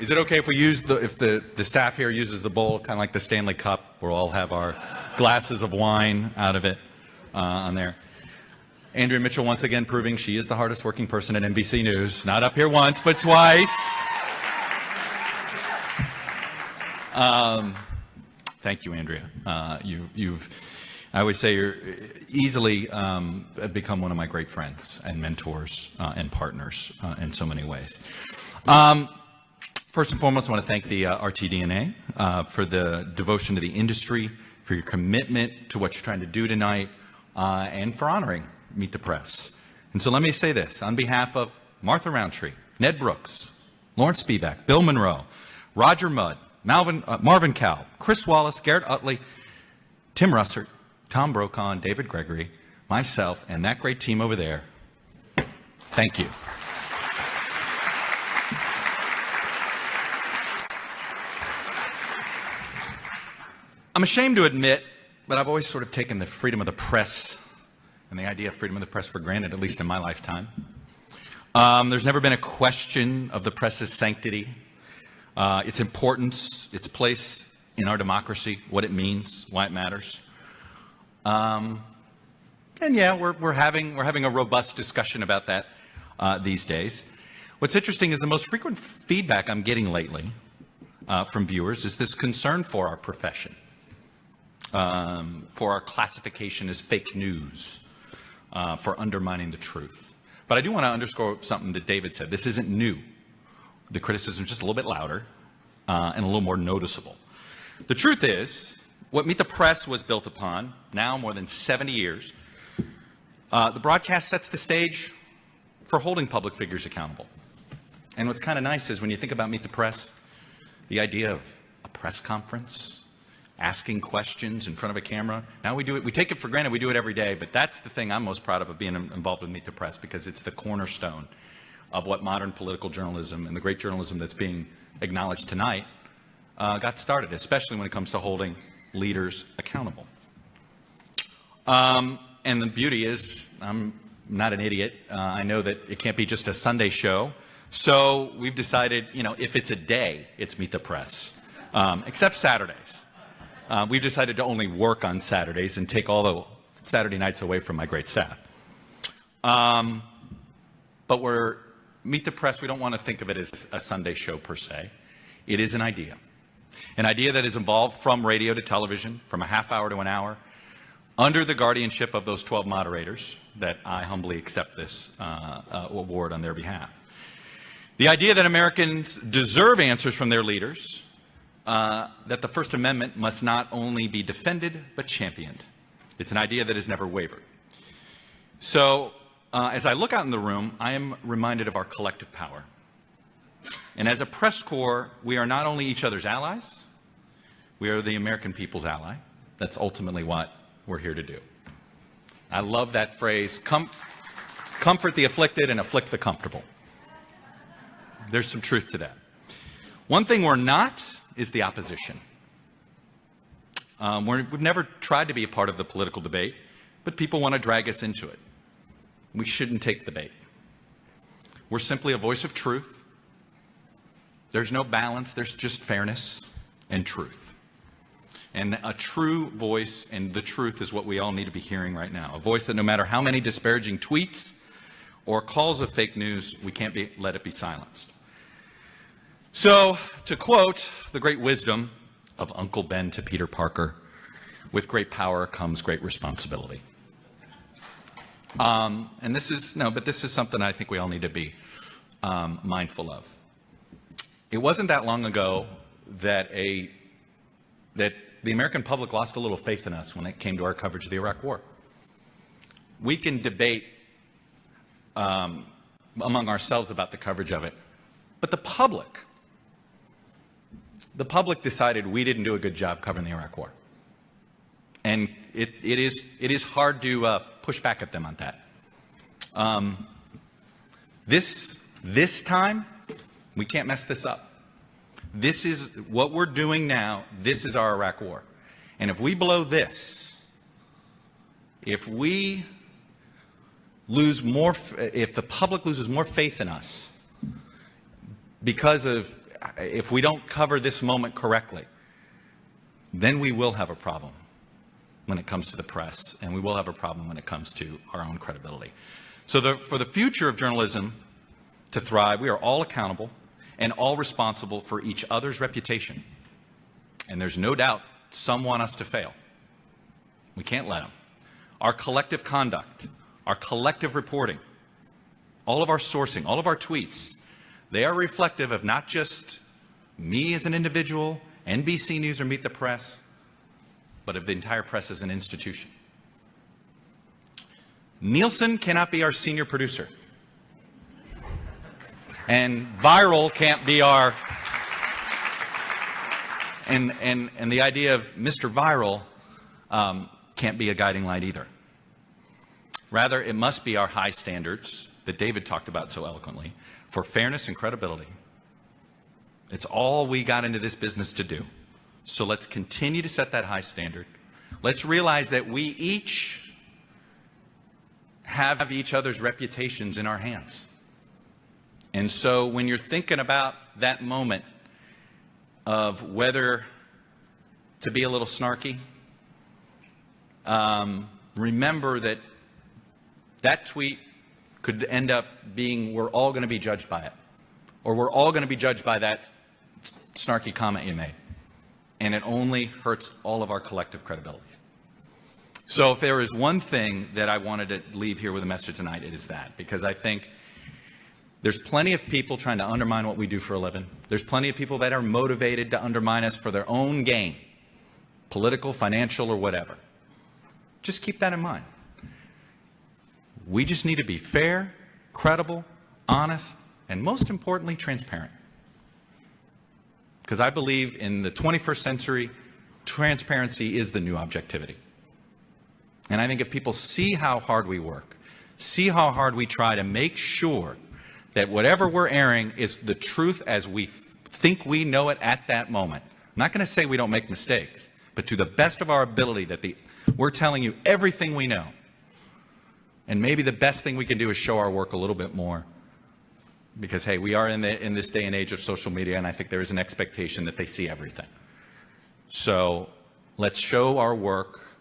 Is it okay if we use if the staff here uses the bowl, kind of like the Stanley Cup? We'll all have our glasses of wine out of it on there. Andrea Mitchell once again proving she is the hardest working person at NBC News. Not up here once, but twice. Thank you, Andrea. I always say you're easily become one of my great friends and mentors and partners in so many ways. First and foremost, I want to thank the RTDNA for the devotion to the industry, for your commitment to what you're trying to do tonight, and for honoring Meet the Press. And so let me say this, on behalf of Martha Roundtree, Ned Brooks, Lawrence Spivak, Bill Monroe, Roger Mudd, Marvin Cowell, Chris Wallace, Garrett Utley, Tim Russert, Tom Brokaw, David Gregory, myself, and that great team over there, thank you. I'm ashamed to admit, but I've always sort of taken the freedom of the press and the idea of freedom of the press for granted, at least in my lifetime. There's never been a question of the press's sanctity, its importance, its place in our democracy, what it means, why it matters. And yeah, we're having a robust discussion about that these days. What's interesting is the most frequent feedback I'm getting lately from viewers is this concern for our profession, for our classification as fake news, for undermining the truth. But I do want to underscore something that David said. This isn't new. The criticism is just a little bit louder and a little more noticeable. The truth is, what Meet the Press was built upon, now more than 70 years, the broadcast sets the stage for holding public figures accountable. And what's kind of nice is when you think about Meet the Press, the idea of a press conference, asking questions in front of a camera. Now we do it, we take it for granted, we do it every day, but that's the thing I'm most proud of being involved with Meet the Press, because it's the cornerstone of what modern political journalism and the great journalism that's being acknowledged tonight got started, especially when it comes to holding leaders accountable. And the beauty is, I'm not an idiot. I know that it can't be just a Sunday show. So we've decided, if it's a day, it's Meet the Press, except Saturdays. We've decided to only work on Saturdays and take all the Saturday nights away from my great staff. But Meet the Press, we don't want to think of it as a Sunday show per se. It is an idea that has evolved from radio to television, from a half hour to an hour, under the guardianship of those 12 moderators that I humbly accept this award on their behalf. The idea that Americans deserve answers from their leaders, that the First Amendment must not only be defended, but championed. It's an idea that has never wavered. So, as I look out in the room, I am reminded of our collective power. And as a press corps, we are not only each other's allies, we are the American people's ally. That's ultimately what we're here to do. I love that phrase, comfort the afflicted and afflict the comfortable. There's some truth to that. One thing we're not is the opposition. We've never tried to be a part of the political debate, but people want to drag us into it. We shouldn't take the bait. We're simply a voice of truth. There's no balance, there's just fairness and truth. And a true voice and the truth is what we all need to be hearing right now. A voice that no matter how many disparaging tweets or calls of fake news, we can't let it be silenced. So, to quote the great wisdom of Uncle Ben to Peter Parker, with great power comes great responsibility. And this is something I think we all need to be mindful of. It wasn't that long ago that the American public lost a little faith in us when it came to our coverage of the Iraq War. We can debate among ourselves about the coverage of it, but the public decided we didn't do a good job covering the Iraq War. And it is hard to push back at them on that. This time, we can't mess this up. This is what we're doing now. This is our Iraq War. And if we blow this, if the public loses more faith in us because of if we don't cover this moment correctly, then we will have a problem when it comes to the press, and we will have a problem when it comes to our own credibility. So for the future of journalism to thrive, we are all accountable and all responsible for each other's reputation. And there's no doubt some want us to fail. We can't let them. Our collective conduct, our collective reporting, all of our sourcing, all of our tweets, they are reflective of not just me as an individual, NBC News or Meet the Press, but of the entire press as an institution. Nielsen cannot be our senior producer. And viral can't be our, and the idea of Mr. Viral can't be a guiding light either. Rather, it must be our high standards that David talked about so eloquently for fairness and credibility. It's all we got into this business to do. So let's continue to set that high standard. Let's realize that we each have each other's reputations in our hands. And so when you're thinking about that moment of whether to be a little snarky, remember that that tweet could end up being, we're all going to be judged by it. Or we're all going to be judged by that snarky comment you made. And it only hurts all of our collective credibility. So if there is one thing that I wanted to leave here with a message tonight, it is that. Because I think there's plenty of people trying to undermine what we do for a living. There's plenty of people that are motivated to undermine us for their own gain, political, financial, or whatever. Just keep that in mind. We just need to be fair, credible, honest, and most importantly, transparent. Because I believe in the 21st century, transparency is the new objectivity. And I think if people see how hard we work, see how hard we try to make sure that whatever we're airing is the truth as we think we know it at that moment. I'm not going to say we don't make mistakes, but to the best of our ability that we're telling you everything we know. And maybe the best thing we can do is show our work a little bit more. Because, hey, we are in this day and age of social media, and I think there is an expectation that they see everything. So let's show our work.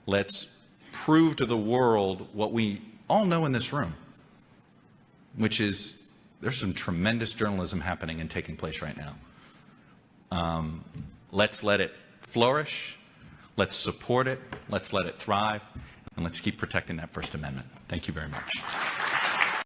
Let's prove to the world what we all know in this room, which is there's some tremendous journalism happening and taking place right now. Let's let it flourish. Let's support it. Let's let it thrive. And let's keep protecting that First Amendment. Thank you very much.